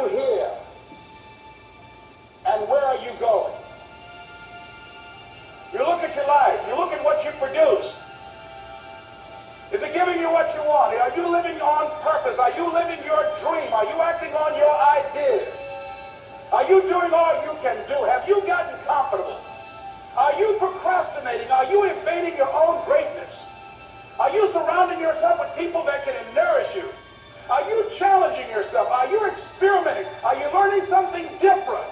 you here? And where are you going? You look at your life, you look at what you produce. Is it giving you what you want? Are you living on purpose? Are you living your dream? Are you acting on your ideas? Are you doing all you can do? Have you gotten comfortable? Are you procrastinating? Are you invading your own greatness? Are you surrounding yourself with people that can nourish you? Are you challenging yourself? Are you experimenting? Are you learning something different?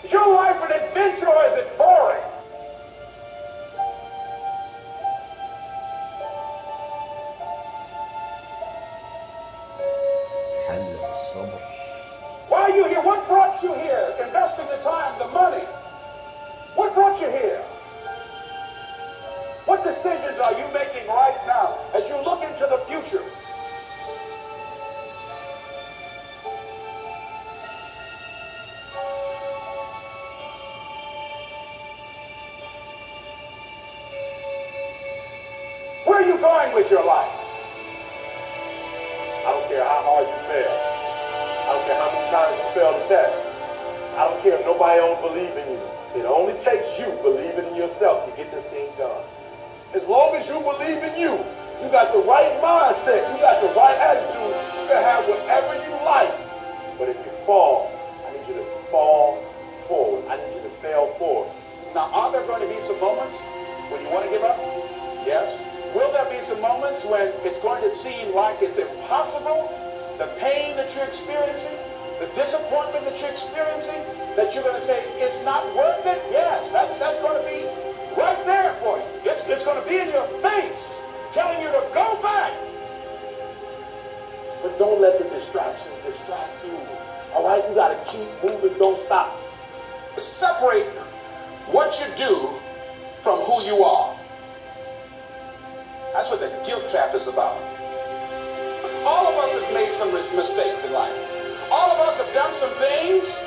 Is your life an adventure or is it boring? Why are you here? What brought you here? Investing the time, the money. What brought you here? What decisions are you making right now as you look into the future? Where are you going with your life? I don't care how hard you fail. I don't care how many times you fail the test. I don't care if nobody don't believe in you. It only takes you believing in yourself to get this thing done. As long as you believe in you, you got the right mindset, you got the right attitude, you can have whatever you like. But if you fall, I need you to fall forward. I need you to fail forward. Now, are there going to be some moments when you want to give up? Yes. Will there be some moments when it's going to seem like it's impossible? The pain that you're experiencing, the disappointment that you're experiencing, that you're going to say, it's not worth it? Yes, that's going to be right there for you. It's going to be in your face, telling you to go back. But don't let the distractions distract you. All right, you got to keep moving, don't stop. Separate what you do from who you are. That's what the guilt trap is about. All of us have made some mistakes in life. All of us have done some things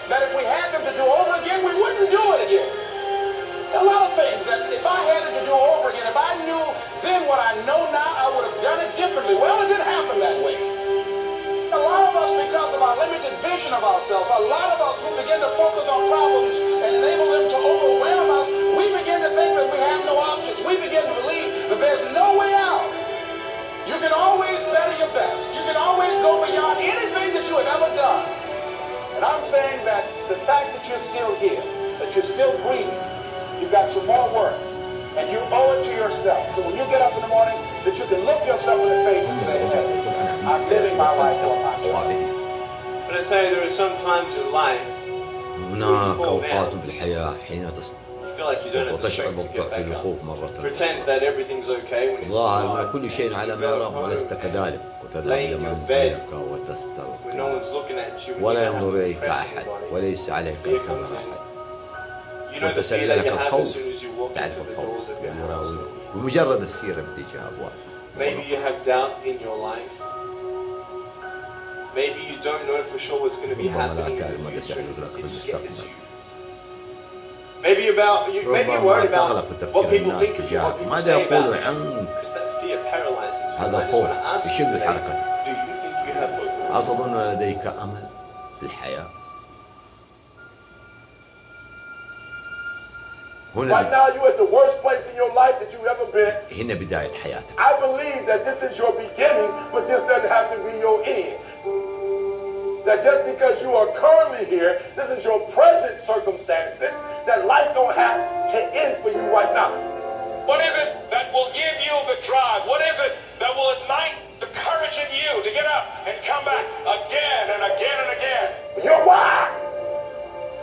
that if we had them to do over again, we wouldn't do it again. A lot of things that if I had it to do over again, if I knew then what I know now, I would have done it differently. Well, it didn't happen that way. A lot of us, because of our limited vision of ourselves, a lot of us who begin to focus on problems and enable them to overwhelm us, we begin to think that we have no options. We begin to believe that there's no way out. You can always better your best. You can always go beyond anything that you have ever done. And I'm saying that the fact that you're still here, that you're still breathing, you've got some more work. And you owe it to yourself. So when you get up in the morning, that you can look yourself in the face and say, hey, I'm living my life for myself. But I tell you, there are some times in life هناك أوقات في الحياة حين you feel like you don't have the وتشعر strength to بالضعف get في back up. الوقوف مرة Pretend that everything's okay when it's ظاهر أن not. كل شيء على ما يرام ولست كذلك وتذهب إلى منزلك وتستلقى When no one's looking at you, ولا when you ينظر have to إليك press أحد anybody. وليس عليك الكبر أحد You know the fear وتسللك that you have as الخوف soon as you walk تعرف into the الخوف doors of your house. يراودك بمجرد السيرة باتجاه أبواب Maybe you have doubt in your life. Maybe you don't know for sure what's going to be ربما لا happening تعلم in the ماذا future. سيحدث لك في It scares المستقبل you. Maybe maybe you're worried ربما about تغلق في what تفكير people الناس think of you, what تجاهك people ماذا say about يقول you. عنك Because that fear paralyzes you. هذا I just الخوف want to ask you يشل today, حركتك do you think you have hope? هل تظن أن لديك أمل في الحياة؟ Right now, you're at the worst place in your life that you've ever been. هنا بداية حياتك I believe that this is your beginning, but this doesn't have to be your end. That just because you are currently here, this is your present circumstances, that life don't have to end for you right now. What is it that will give you the drive? What is it that will ignite the courage in you to get up and come back again and again and again? Your why.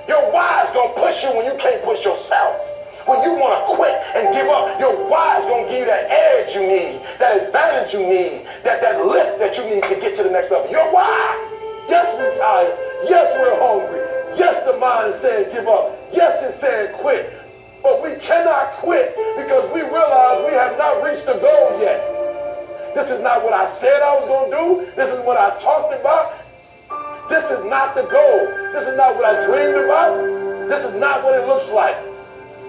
Your why is going to push you when you can't push yourself. When you want to quit and give up, your why is going to give you that edge you need, that advantage you need, that lift that you need to get to the next level. Your why. Yes, we're tired. Yes, we're hungry. Yes, the mind is saying give up. Yes, it's saying quit. But we cannot quit because we realize we have not reached the goal yet. This is not what I said I was going to do. This is what I talked about. This is not the goal. This is not what I dreamed about. This is not what it looks like.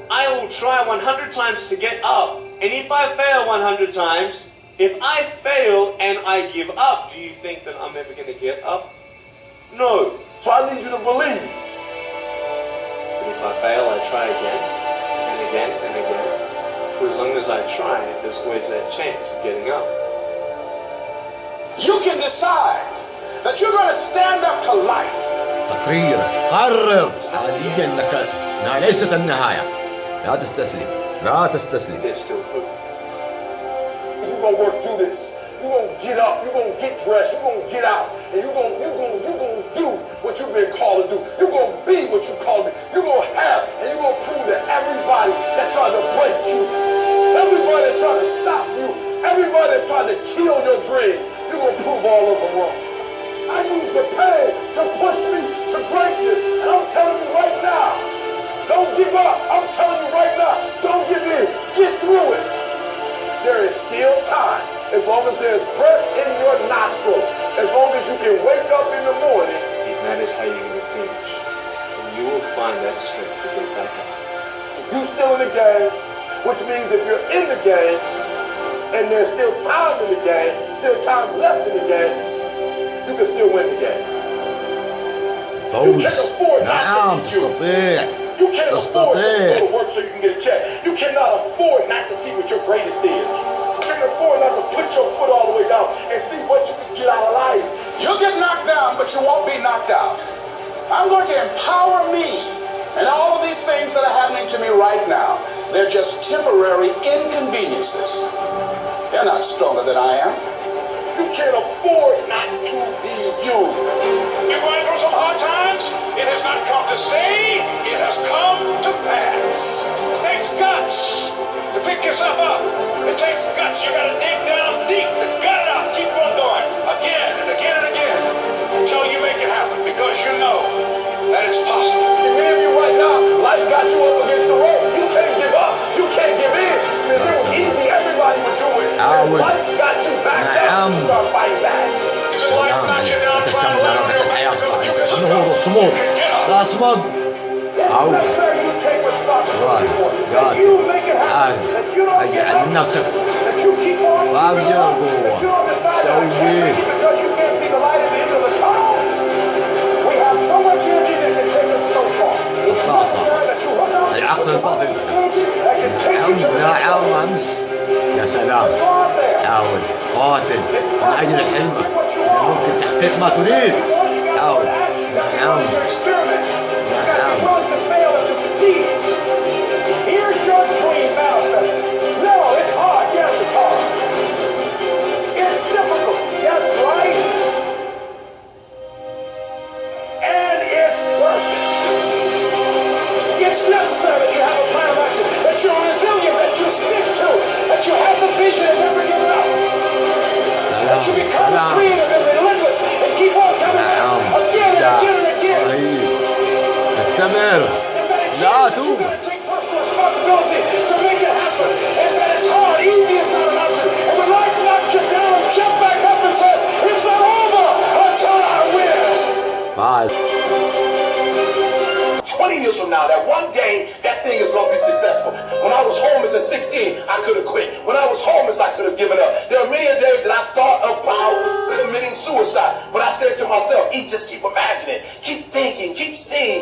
I will try 100 times to get up, and if I fail 100 times, if I fail and I give up, do you think that I'm ever going to get up? No. So I need you to believe. And if I fail, I try again and again and again. For as long as I try, there's always that chance of getting up. You can decide that you're going to stand up to life. قرر حاليا انك انها ليست النهايه. لا تستسلم، لا تستسلم. There's still hope. You're gonna work through this. You're gonna get up, you're gonna get dressed, you're gonna get out, and you're gonna do what you've been called to do. You're gonna be what you called to be. You're gonna have, and you're gonna prove to everybody that tried to break you, everybody that tried to stop you, everybody that tried to kill your dream, you're gonna prove all of them wrong. I use the pain to push me to greatness, and I'm telling you right now, don't give up. I'm telling you right now, don't give in. Get through it. There is still time. As long as there's breath in your nostrils, as long as you can wake up in the morning. It matters how you're going to finish. And you will find that strength to get back up. You still in the game, which means if you're in the game, and there's still time in the game, still time left in the game, you can still win the game. فوز. نعم تستطيع. You can't afford to go to work so you can get a check. You cannot afford not to see what your greatest is. You can't afford not to put your foot all the way down and see what you can get out of life. You'll get knocked down, but you won't be knocked out. I'm going to empower me. And all of these things that are happening to me right now, they're just temporary inconveniences. They're not stronger than I am. You can't afford not to be you. You're going through some hard times. It has not come to stay. It has come to pass. It takes guts to pick yourself up. It takes guts. You got to dig down deep. Gut it out. Keep on going again and again and again until you make it happen, because you know that it's possible. And many of you right now, life's got you up against the rope. You can't give up. You can't give in. If it was easy, everybody would do it. And life's got you backed up. You start fighting back. سلام عليك. لا تهتم بإرادة الحياة، النهوض والصمود. لا أصمد. أو قادر اجعل من نفسك وابجر القوة. سويه. العقل الباطن. نعم أمس. يا سلام. حاول قاتل من أجل حلمك، ممكن تحقيق ما تريد. حاول. نعم. Here's your dream manifested. No, it's hard. Yes, it's hard. It's difficult. Yes, right? And it's worth it. It's necessary that you have a plan of action, that you're resilient, that you stick to it, that you have the vision and never give it up. That you become creative and relentless and keep on coming back again and again and again. استمر. لا توب. Responsibility to make it happen, and that it's hard. Easy is not an option. And when life knocks you down, jump back up and say, it's not over until I win. 20 years from now, that one day, that thing is going to be successful. When I was homeless at 16, I could have quit. When I was homeless, I could have given up. There are many days that I thought about committing suicide, but I said to myself, just keep imagining, keep thinking, keep seeing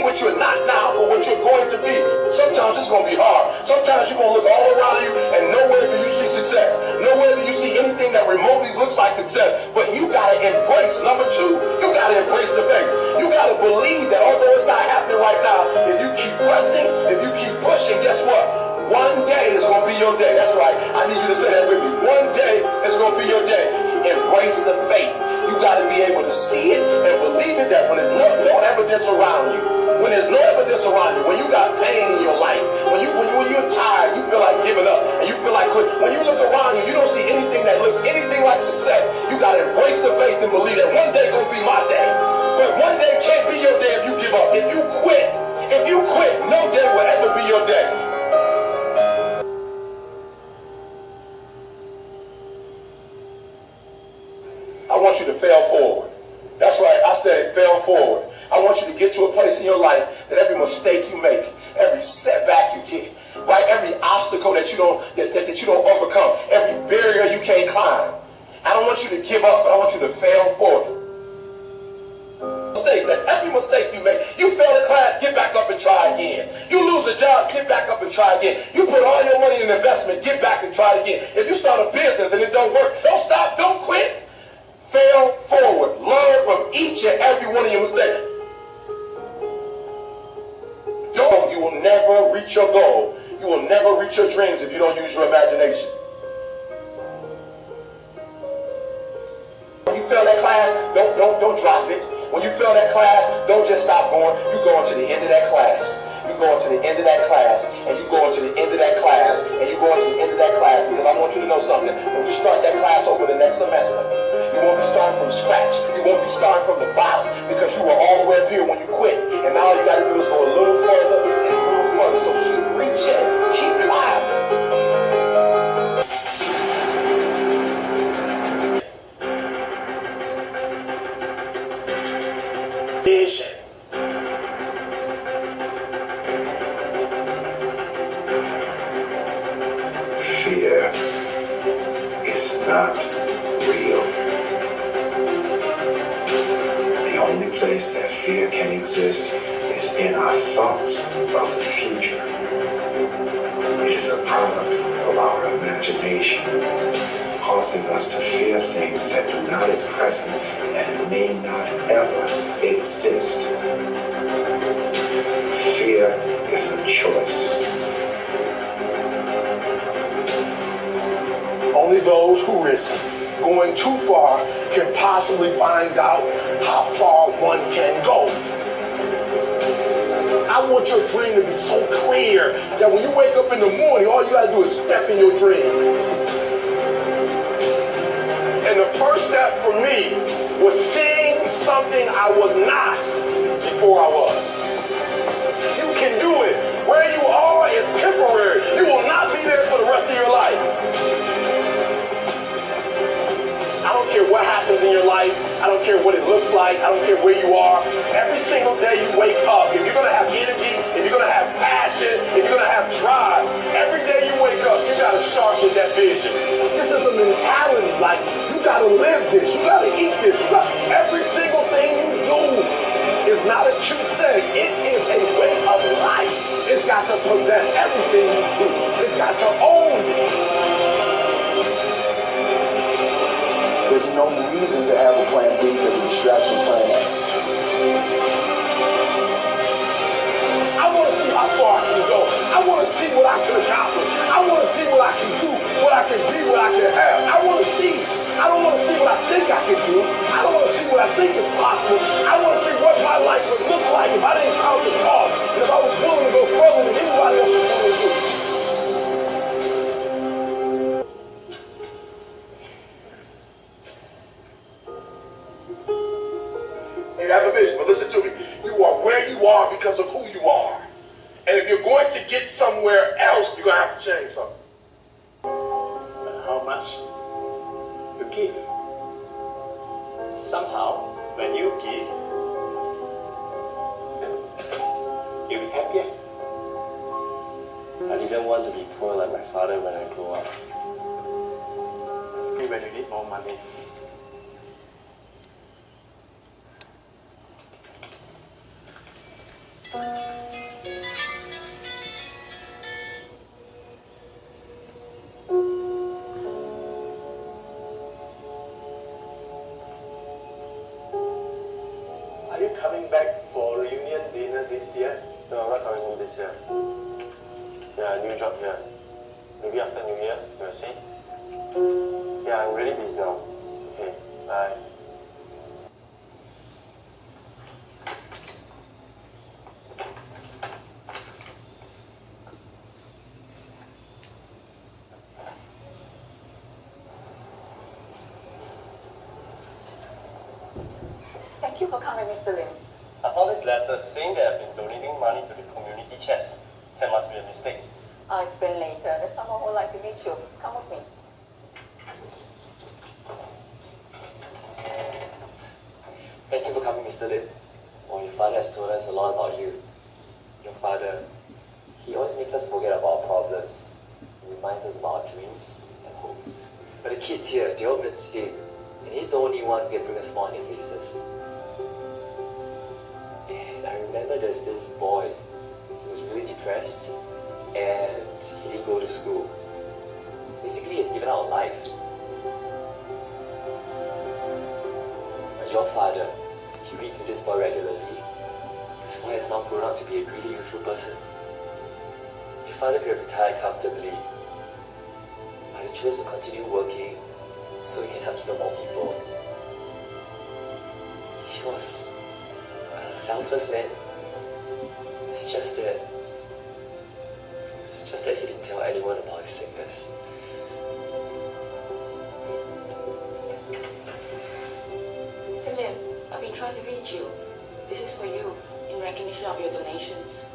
what you're not now, but what you're going to be. Sometimes it's going to be hard. Sometimes you're going to look all around you, and nowhere do you see success. Nowhere do you see anything that remotely looks like success. But you got to embrace, number two, you got to embrace the faith. You got to believe that although it's not happening right now, if you keep pressing, if you keep pushing, guess what? One day is going to be your day. That's right. I need you to say that with me. One day is going to be your day. Embrace the faith. You got to be able to see it and believe it, that when there's no evidence around you, when there's no evidence around you, when you got pain in your life, when you're tired, you feel like giving up, and you feel like quitting. When you look around you, you don't see anything that looks anything like success. You got to embrace the faith and believe that one day going to be my day. But one day can't be your day if you give up. If you quit, no day will ever be your day. I want you to fail forward. That's right, I said fail forward. I want you to get to a place in your life that every mistake you make, every setback you get, right, every obstacle that you don't overcome, every barrier you can't climb. I don't want you to give up, but I want you to fail forward. mistake, that every mistake you make, you fail a class, get back up and try again. You lose a job, get back up and try again. You put all your money in an investment, get back and try it again. If you start a business and it don't work, don't stop, don't quit. Fail forward. Learn from each and every one of your mistakes. You will never reach your goal. You will never reach your dreams if you don't use your imagination. When you fail that class, don't drop it. When you fail that class, don't just stop going. You go into the end of that class. You go into the end of that class, and you go into the end of that class, and you go into the end of that class, because I want you to know something. When you start that class over the next semester, you won't be starting from scratch. You won't be starting from the bottom, because you were all the way up here when you quit. And now all you got to do is go a little further and a little further. So keep reaching, keep climbing. Vision. Fear is not real. The only place that fear can exist is in our thoughts of the future. It is a product of our imagination, causing us to fear things that do not at present and may not ever exist. Fear is a choice. Only those who risk going too far can possibly find out how far one can go. I want your dream to be so clear that when you wake up in the morning, all you gotta do is step in your dream. And the first step for me was seeing something I was not before I was. You can do it. Where you are is temporary. You will not be there for the rest of your life. I don't care what happens in your life. I don't care what it looks like. I don't care where you are. Every single day you wake up, if you're going to have energy, if you're going to have passion, if you're going to have drive, every day you wake up, you got to start with that vision. This is a mentality. Like, you got to live this. You got to eat this. Every single thing you do is not a cute saying. It is a way of life. It's got to possess everything you do. It's got to own it. There's no reason to have a plan B because of distraction plan A. I want to see how far I can go. I want to see what I can accomplish. I want to see what I can do, what I can be, what I can have. I want to see. I don't want to see what I think I can do. I don't want to see what I think is possible. I want to see what my life would look like if I didn't count the cost and if I was willing to go further than anybody else was willing to do. You have a vision, but listen to me. You are where you are because of who you are. And if you're going to get somewhere else, you're going to have to change something. How much you give. Somehow, when you give, you'll be happier. I didn't want to be poor like my father when I grew up. When you need more money. Are you coming back for a reunion dinner this year? No, I'm not coming home this year. Yeah, new job here. Maybe after New Year, we'll see. Yeah, I'm really busy now. Okay, bye. Thank you for coming, Mr. Lim. I found this letter saying that I've been donating money to the community chest. That must be a mistake. I'll explain later. There's someone who would like to meet you. Come with me. Thank you for coming, Mr. Lim. Oh, your father has told us a lot about you. Your father, he always makes us forget about our problems. He reminds us about our dreams and hopes. But the kids here, they all miss him. And he's the only one who can bring a smile on their faces. remember there's this boy who was really depressed and he didn't go to school. Basically, he's given up on life. But your father, he read to this boy regularly. This boy has now grown up to be a really useful person. Your father could have retired comfortably, but he chose to continue working so he can help even more people. He was a selfless man. It's just that he didn't tell anyone about his sickness. Salim, I've been trying to reach you. This is for you, in recognition of your donations.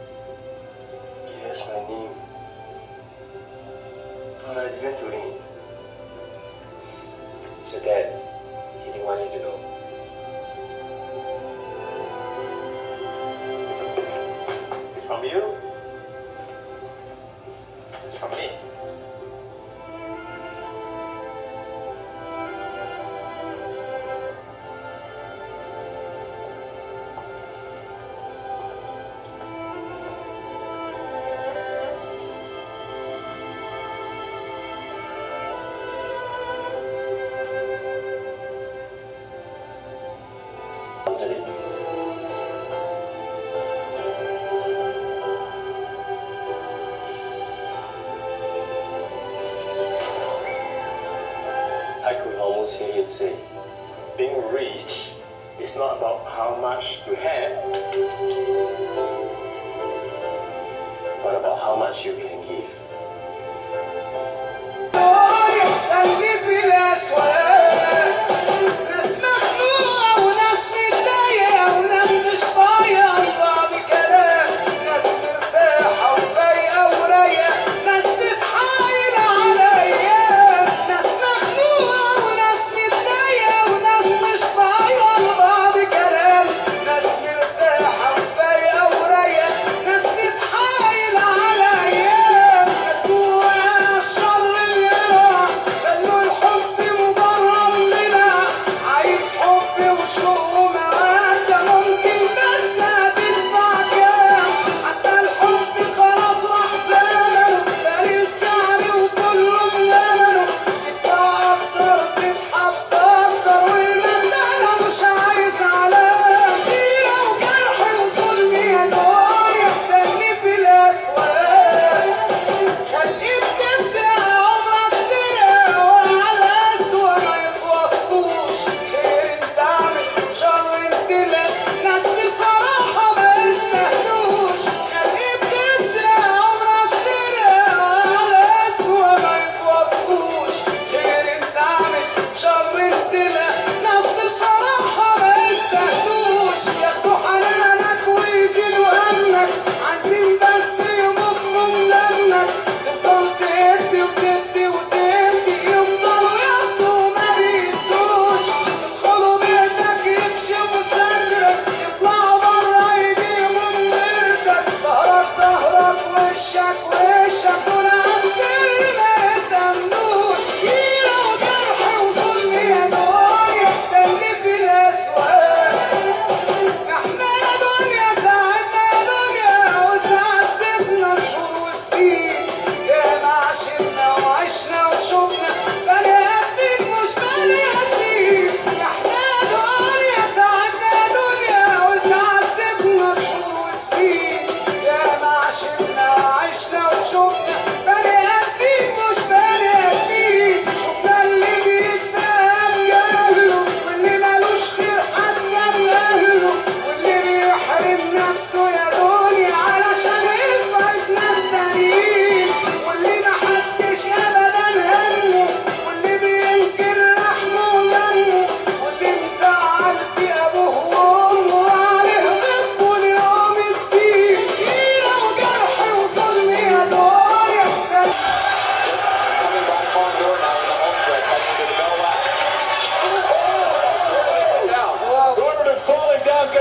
Yes, my name. But I didn't donate. So Dad, he didn't want you to know. It's from you. It's from me. I could almost hear him say, being rich is not about how much you have, but about how much you can give.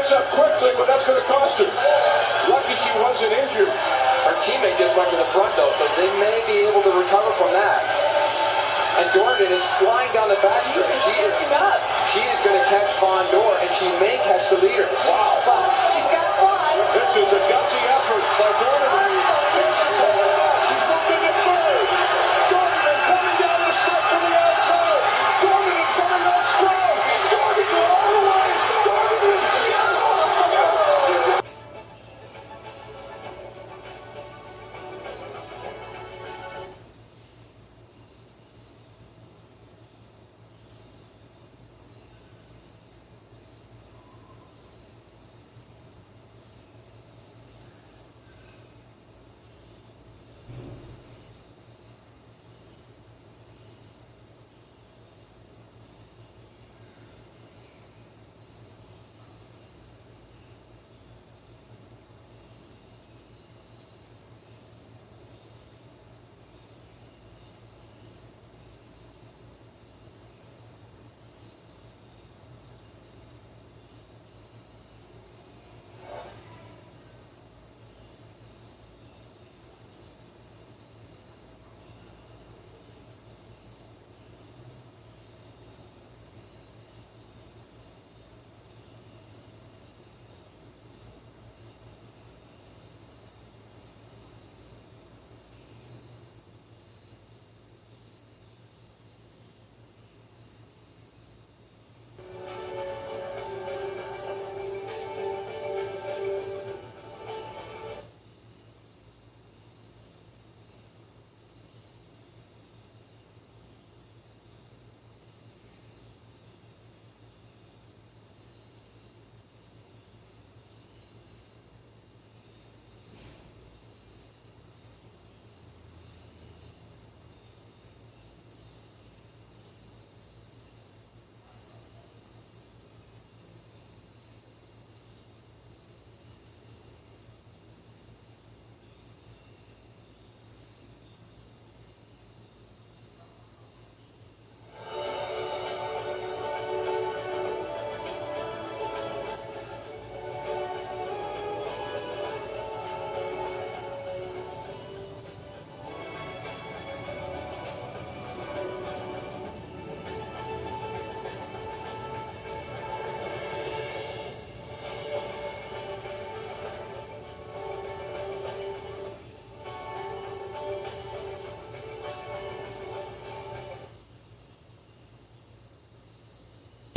Up quickly, but that's going to cost her. Lucky she wasn't injured. Her teammate just went to the front, though, so they may be able to recover from that. And Dorgan is flying down the backstretch. She is going to catch Fondor. and she may catch the leader. Wow. But she's got one. This is a gutsy effort by Gordon. She's moving to third. Gordon coming down the stretch from the outside. Gordon coming out strong. Gordon all the way. Gordon.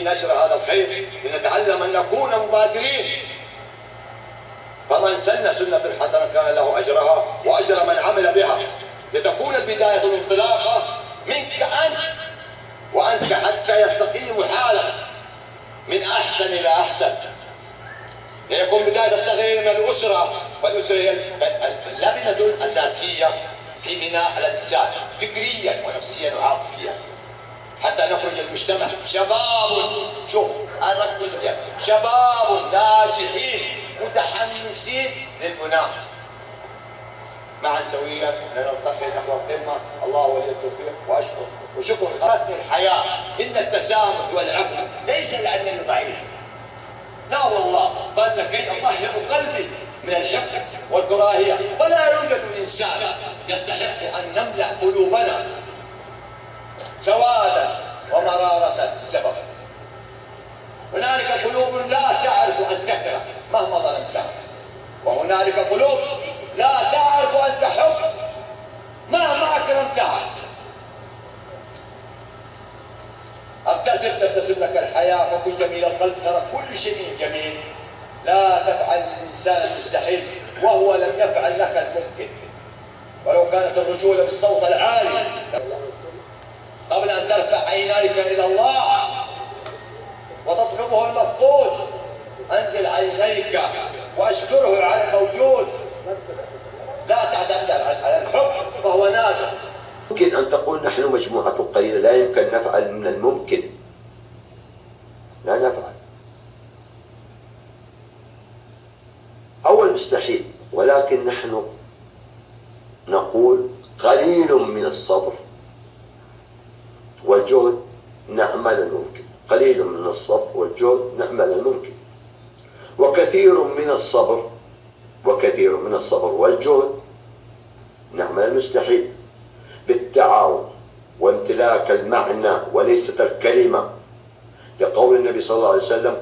نشر هذا الخير لنتعلم أن نكون مبادرين، فمن سن سنة حسنة كان له أجرها وأجر من عمل بها، لتكون البداية الانطلاقة منك أنت وأنت حتى يستقيم حالك من أحسن إلى أحسن، ليكون بداية التغيير من الأسرة، والأسرة هي اللبنة الأساسية في بناء الإنسان فكريا ونفسيا وعاطفيا حتى نخرج المجتمع شباب، شوف أركز يعني شباب ناجحين متحمسين للبناء معا سويا لنلتقي نحو القمة. الله ولي التوفيق وأشكر وشكر خاتم الحياة إن التسامح والعفو ليس لأنني ضعيف، لا والله، بل لكي أطهر قلبي من الحقد والكراهية، ولا يوجد إنسان يستحق أن نملأ قلوبنا سوادا ومرارة بسبب. هنالك قلوب لا تعرف أن تكره مهما ظلمتها، وهنالك قلوب لا تعرف أن تحب مهما أكرمتها. تبتسم لك الحياة فكن جميل القلب، ترى كل شيء جميل. لا تفعل الإنسان المستحيل وهو لم يفعل لك الممكن، ولو كانت الرجولة بالصوت العالي. قبل أن ترفع عينيك إلى الله وتطلبه المفقود أنزل عينيك وأشكره على الموجود، لا تعتمد على الحب فهو نادر. يمكن أن تقول نحن مجموعة قليلة لا يمكن نفعل من الممكن، لا نفعل أو المستحيل، ولكن نحن نقول قليل من الصبر والجهد نعمل الممكن، قليل من الصبر والجهد نعمل الممكن، وكثير من الصبر والجهد نعمل المستحيل، بالتعاون وامتلاك المعنى وليست الكلمة، لقول النبي صلى الله عليه وسلم